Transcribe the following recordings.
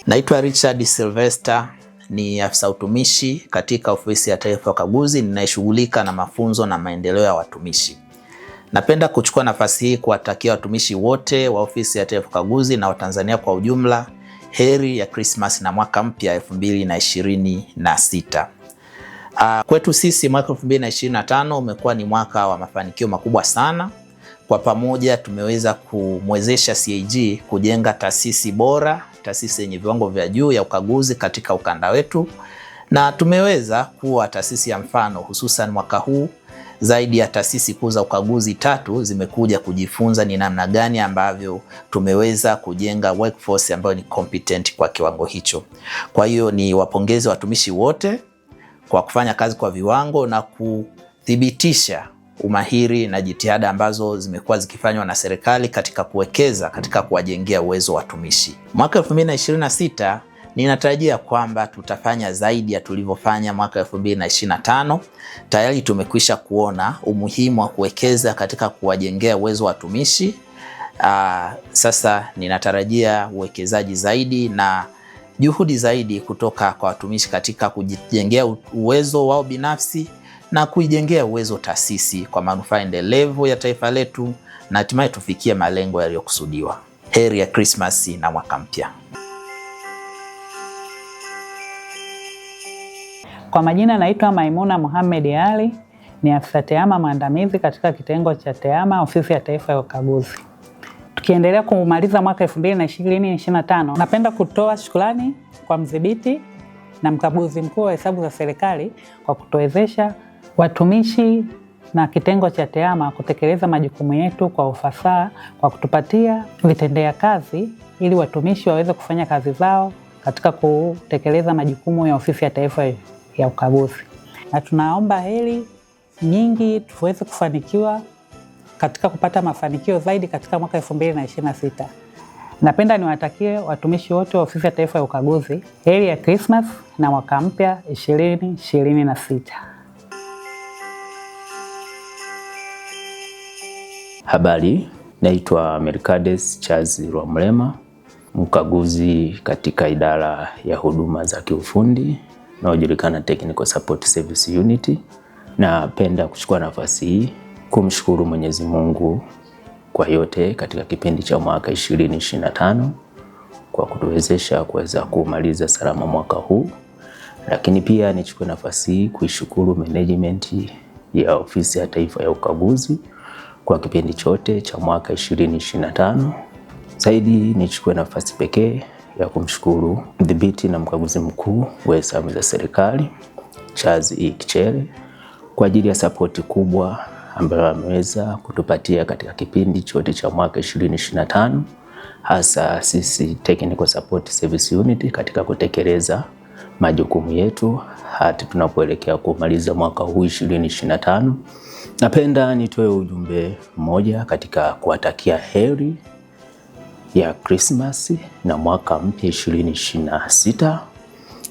Naitwa Richard Sylvester, ni afisa utumishi katika Ofisi ya Taifa ya Ukaguzi ninayeshughulika na mafunzo na maendeleo ya watumishi. Napenda kuchukua nafasi hii kuwatakia watumishi wote wa Ofisi ya Taifa ya Ukaguzi na Watanzania kwa ujumla heri ya Christmas na mwaka mpya 2026. Kwetu sisi mwaka 2025 umekuwa ni mwaka wa mafanikio makubwa sana. Kwa pamoja tumeweza kumwezesha CAG kujenga taasisi bora, taasisi yenye viwango vya juu ya ukaguzi katika ukanda wetu, na tumeweza kuwa taasisi ya mfano, hususan mwaka huu zaidi ya taasisi kuu za ukaguzi 3 zimekuja kujifunza ni namna gani ambavyo tumeweza kujenga workforce ambayo ni competent kwa kiwango hicho. Kwa hiyo ni wapongeze watumishi wote kwa kufanya kazi kwa viwango na kuthibitisha umahiri na jitihada ambazo zimekuwa zikifanywa na serikali katika kuwekeza katika kuwajengea uwezo watumishi. Mwaka 2026 ninatarajia kwamba tutafanya zaidi ya tulivyofanya mwaka 2025. Tayari tumekwisha kuona umuhimu wa kuwekeza katika kuwajengea uwezo watumishi. Sasa ninatarajia uwekezaji zaidi na juhudi zaidi kutoka kwa watumishi katika kujijengea uwezo wao binafsi na kuijengea uwezo taasisi kwa manufaa endelevu ya taifa letu na hatimaye tufikie malengo yaliyokusudiwa. Heri ya Christmas na mwaka mpya. Kwa majina naitwa Maimuna Mohamed Ali, ni afisa tehama maandamizi katika kitengo cha tehama Ofisi ya Taifa ya Ukaguzi. Tukiendelea kumaliza mwaka 2025, napenda kutoa shukrani kwa mdhibiti na mkaguzi mkuu wa hesabu za serikali kwa kutuwezesha watumishi na kitengo cha tehama kutekeleza majukumu yetu kwa ufasaha kwa kutupatia vitendea kazi ili watumishi waweze kufanya kazi zao katika kutekeleza majukumu ya Ofisi ya Taifa ya Ukaguzi. Na tunaomba heri nyingi tuweze kufanikiwa katika kupata mafanikio zaidi katika mwaka 2026. Napenda niwatakie watumishi wote wa Ofisi ya Taifa ya Ukaguzi heri ya Christmas na mwaka mpya 2026. Habari, naitwa Mercedes Charles Rwamlema, mkaguzi katika idara ya huduma za kiufundi inayojulikana Technical Support Service Unit. Napenda kuchukua nafasi hii kumshukuru Mwenyezi Mungu kwa yote katika kipindi cha mwaka 2025 kwa kutuwezesha kuweza kumaliza salama mwaka huu. Lakini pia nichukue nafasi hii kuishukuru management ya Ofisi ya Taifa ya Ukaguzi kwa kipindi chote cha mwaka 2025. Zaidi nichukue nafasi pekee ya kumshukuru mdhibiti na mkaguzi mkuu wa hesabu za serikali Charles E. Kichere kwa ajili ya sapoti kubwa ambayo ameweza kutupatia katika kipindi chote cha mwaka 2025, hasa sisi Technical Support Service Unit katika kutekeleza majukumu yetu hadi tunapoelekea kumaliza mwaka huu 2025. Napenda nitoe ujumbe mmoja katika kuwatakia heri ya Christmas na mwaka mpya 2026.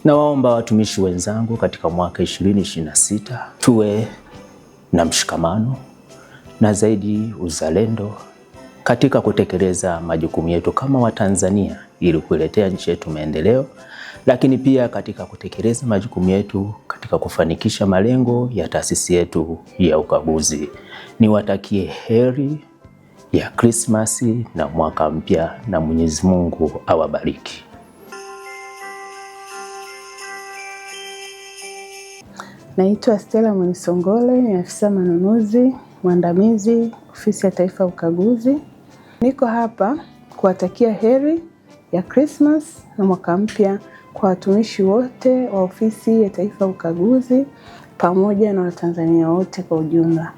Na waomba watumishi wenzangu katika mwaka 2026 tuwe na mshikamano na zaidi uzalendo katika kutekeleza majukumu yetu kama Watanzania ili kuletea nchi yetu maendeleo, lakini pia katika kutekeleza majukumu yetu katika kufanikisha malengo ya taasisi yetu ya ukaguzi. Niwatakie heri ya Christmas na mwaka mpya na Mwenyezi Mungu awabariki. Naitwa Stella Mwenisongole, ni afisa manunuzi mwandamizi Ofisi ya Taifa ya Ukaguzi. Niko hapa kuwatakia heri ya Christmas na mwaka mpya kwa watumishi wote wa Ofisi ya Taifa ya Ukaguzi pamoja na Watanzania wote kwa ujumla.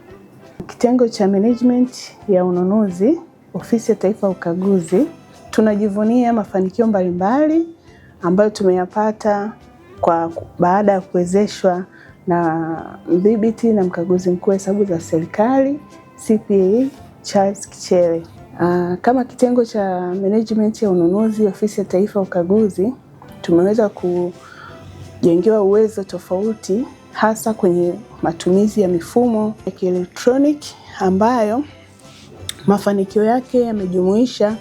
Kitengo cha management ya ununuzi Ofisi ya Taifa ya Ukaguzi tunajivunia mafanikio mbalimbali ambayo tumeyapata baada ya kuwezeshwa na mdhibiti na mkaguzi mkuu wa hesabu za serikali CPA Charles Kichere. Kama kitengo cha management ya ununuzi Ofisi ya Taifa ya Ukaguzi tumeweza kujengewa uwezo tofauti hasa kwenye matumizi ya mifumo ya kielektroniki ambayo mafanikio yake yamejumuisha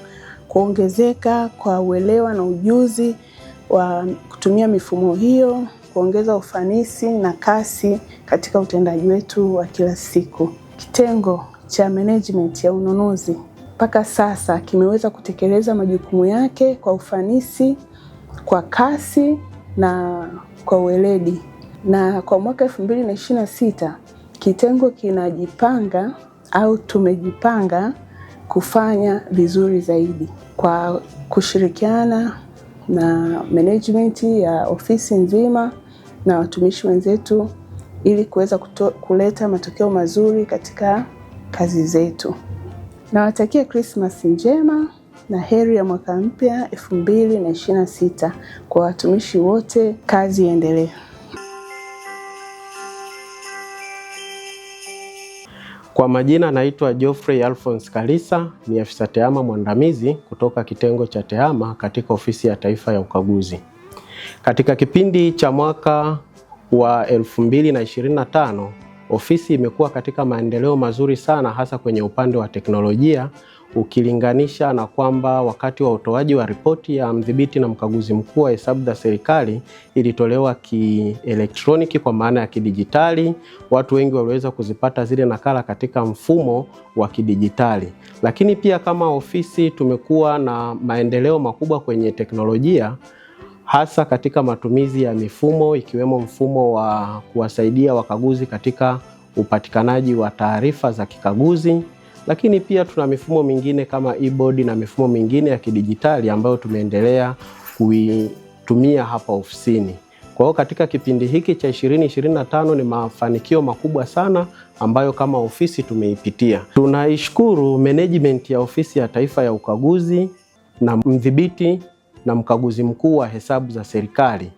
kuongezeka kwa uelewa na ujuzi wa kutumia mifumo hiyo kuongeza ufanisi na kasi katika utendaji wetu wa kila siku. Kitengo cha management ya ununuzi mpaka sasa kimeweza kutekeleza majukumu yake kwa ufanisi, kwa kasi na kwa weledi. Na kwa mwaka 2026 kitengo kinajipanga au tumejipanga kufanya vizuri zaidi kwa kushirikiana na management ya ofisi nzima na watumishi wenzetu ili kuweza kuleta matokeo mazuri katika kazi zetu. Nawatakia Christmas njema na heri ya mwaka mpya 2026 kwa watumishi wote. Kazi iendelee. Kwa majina naitwa Geoffrey Alphonse Kalisa, ni afisa tehama mwandamizi kutoka kitengo cha tehama katika ofisi ya taifa ya ukaguzi. Katika kipindi cha mwaka wa 2025, ofisi imekuwa katika maendeleo mazuri sana, hasa kwenye upande wa teknolojia, ukilinganisha na kwamba wakati wa utoaji wa ripoti ya mdhibiti na mkaguzi mkuu wa hesabu za serikali ilitolewa kielektroniki kwa maana ya kidijitali. Watu wengi waliweza kuzipata zile nakala katika mfumo wa kidijitali. Lakini pia kama ofisi tumekuwa na maendeleo makubwa kwenye teknolojia, hasa katika matumizi ya mifumo ikiwemo mfumo wa kuwasaidia wakaguzi katika upatikanaji wa taarifa za kikaguzi. Lakini pia tuna mifumo mingine kama e-board na mifumo mingine ya kidijitali ambayo tumeendelea kuitumia hapa ofisini. Kwa hiyo katika kipindi hiki cha 2025 ni mafanikio makubwa sana ambayo kama ofisi tumeipitia. Tunaishukuru management ya ofisi ya taifa ya ukaguzi na mdhibiti na mkaguzi mkuu wa hesabu za serikali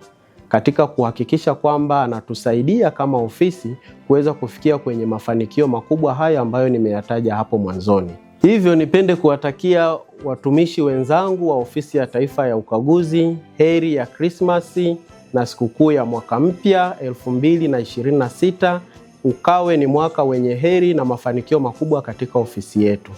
katika kuhakikisha kwamba anatusaidia kama ofisi kuweza kufikia kwenye mafanikio makubwa haya ambayo nimeyataja hapo mwanzoni. Hivyo nipende kuwatakia watumishi wenzangu wa ofisi ya taifa ya ukaguzi heri ya Krismasi na sikukuu ya mwaka mpya 2026. Ukawe ni mwaka wenye heri na mafanikio makubwa katika ofisi yetu.